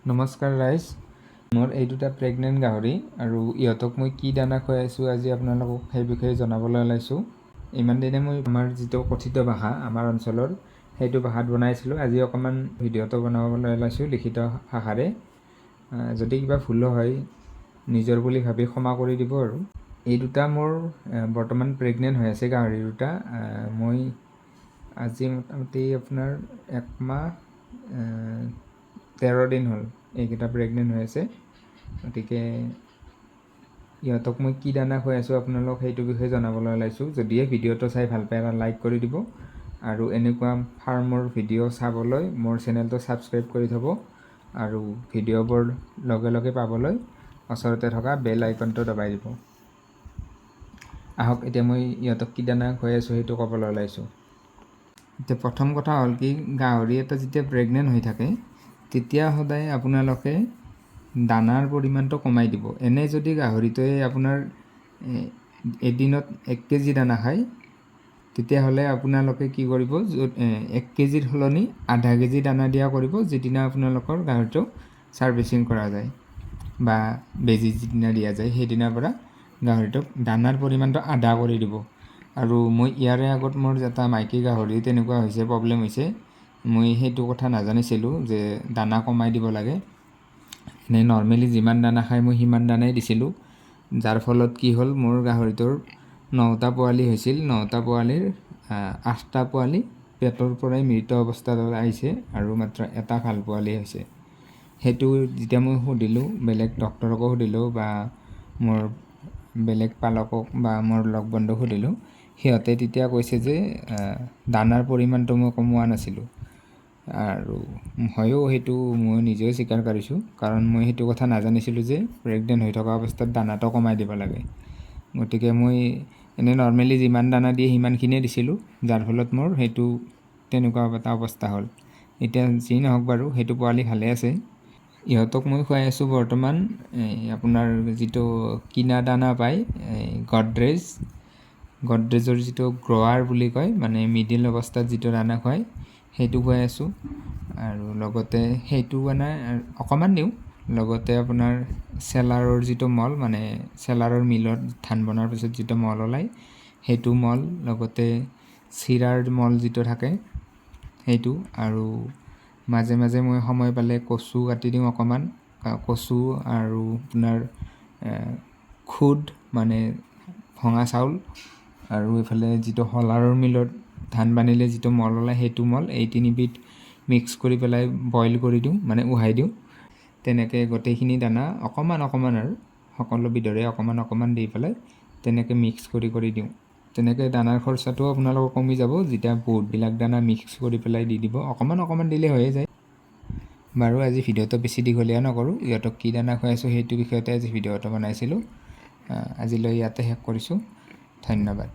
নমস্কাৰ ৰাইজ, মোৰ এই দুটা প্ৰেগনেণ্ট গাহৰি আৰু ইহঁতক মই কি দানা খুৱাইছোঁ আজি আপোনালোকক সেই বিষয়ে জনাবলৈ ওলাইছোঁ। ইমান দিনে মই আমাৰ যিটো কথিত ভাষা আমাৰ অঞ্চলৰ সেইটো ভাষাত বনাইছিলোঁ। আজি অকণমান ভিডিঅ'টো বনাবলৈ ওলাইছোঁ লিখিত ভাষাৰে। যদি কিবা ভুল হয় নিজৰ বুলি ভাবি ক্ষমা কৰি দিব। আৰু এই দুটা মোৰ বৰ্তমান প্ৰেগনেণ্ট হৈ আছে গাহৰি দুটা। মই আজি মোটামুটি আপোনাৰ 1 মাহ 13 দিন হ'ল এইকেইটা প্ৰেগনেণ্ট হৈ আছে। গতিকে ইহঁতক মই কি দানা খুৱাইছোঁ আপোনালোক সেইটো বিষয়ে জনাবলৈ ওলাইছোঁ। যদিহে ভিডিঅ'টো চাই ভাল পায় এটা লাইক কৰি দিব আৰু এনেকুৱা ফাৰ্মৰ ভিডিঅ' চাবলৈ মোৰ চেনেলটো ছাবস্ক্ৰাইব কৰি থ'ব আৰু ভিডিঅ'বোৰ লগে লগে পাবলৈ ওচৰতে থকা বেল আইকনটো দবাই দিব। আহক এতিয়া মই ইহঁতক কি দানা খুৱাই আছোঁ সেইটো ক'বলৈ ওলাইছোঁ। এতিয়া প্ৰথম কথা হ'ল কি, গাহৰি এটা যেতিয়া প্ৰেগনেণ্ট হৈ থাকে তেতিয়া সদায় আপোনালোকে দানাৰ পৰিমাণটো কমাই দিব। এনে যদি গাহৰিটোৱে আপোনাৰ এদিনত 1 কেজি দানা খায় তেতিয়াহ'লে আপোনালোকে কি কৰিব, 1 কেজিৰ সলনি আধা কেজি দানা দিয়া কৰিব যিদিনা আপোনালোকৰ গাহৰিটো ছাৰ্ভিচিং কৰা যায় বা বেজী যিদিনা দিয়া যায় সেইদিনাৰ পৰা গাহৰিটোক দানাৰ পৰিমাণটো আধা কৰি দিব। আৰু মই ইয়াৰে আগত মোৰ এটা মাইকী গাহৰি তেনেকুৱা হৈছে, প্ৰব্লেম হৈছে। মই সেইটো কথা নাজানিছিলোঁ যে দানা কমাই দিব লাগে। এনে নৰ্মেলি যিমান দানা খায় মই সিমান দানাই দিছিলোঁ, যাৰ ফলত কি হ'ল মোৰ গাহৰিটোৰ 9টা পোৱালি হৈছিল। 9টা পোৱালিৰ 8টা পোৱালি পেটৰ পৰাই মৃত অৱস্থাত আহিছে আৰু মাত্ৰ এটা ভাল পোৱালি হৈছে। সেইটো যেতিয়া মই সুধিলোঁ, বেলেগ ডক্তৰকো সুধিলোঁ বা মোৰ বেলেগ পালকক বা মোৰ লগ বন্ধুক সুধিলোঁ, সিহঁতে তেতিয়া কৈছে যে দানাৰ পৰিমাণটো মই কমোৱা নাছিলোঁ। আৰু হয়ও সেইটো মই নিজেও স্বীকাৰ কৰিছোঁ, কাৰণ মই সেইটো কথা নাজানিছিলোঁ যে প্ৰেগনেণ্ট হৈ থকা অৱস্থাত দানাটো কমাই দিব লাগে। গতিকে মই এনেই নৰ্মেলি যিমান দানা দিয়ে সিমানখিনিয়ে দিছিলোঁ, যাৰ ফলত মোৰ সেইটো তেনেকুৱা এটা অৱস্থা হ'ল। এতিয়া যি নহওক বাৰু, সেইটো পোৱালি ভালে আছে। ইহঁতক মই খুৱাই আছোঁ বৰ্তমান আপোনাৰ যিটো কিনা দানা পায়, গডৰেজৰ যিটো গ্ৰ'ৱাৰ বুলি কয়, মানে মিডিল অৱস্থাত যিটো দানা খুৱায় সেইটো খুৱাই আছোঁ। আৰু লগতে সেইটো মানে অকণমান দিওঁ, লগতে আপোনাৰ চেলাৰৰ যিটো মল, মানে চেলাৰৰ মিলত ধান বনোৱাৰ পিছত যিটো মল ওলায় সেইটো মল, লগতে চিৰাৰ মল যিটো থাকে সেইটো, আৰু মাজে মাজে মই সময় পালে কচু কাটি দিওঁ অকণমান, কচু আৰু আপোনাৰ খুদ মানে ভঙা চাউল, আৰু এইফালে যিটো শলাৰৰ মিলত ধান বানিলে যিটো মল ওলায় সেইটো মল, এই 3বিধ মিক্স কৰি পেলাই বইল কৰি দিওঁ, মানে উহাই দিওঁ। তেনেকৈ গোটেইখিনি দানা অকণমান আৰু সকলোবিধৰে অকণমান দি পেলাই তেনেকৈ মিক্স কৰি দিওঁ। তেনেকৈ দানাৰ খৰচাটো আপোনালোকৰ কমি যাব যেতিয়া বহুতবিলাক দানা মিক্স কৰি পেলাই দি দিব। অকণমান দিলে হৈয়ে যায়। বাৰু আজি ভিডিঅ'টো বেছি দীঘলীয়া নকৰোঁ, ইহঁতক কি দানা খুৱাইছোঁ সেইটো বিষয়তে আজি ভিডিঅ'টো বনাইছিলোঁ। আজিলৈ ইয়াতে শেষ কৰিছোঁ। ধন্যবাদ।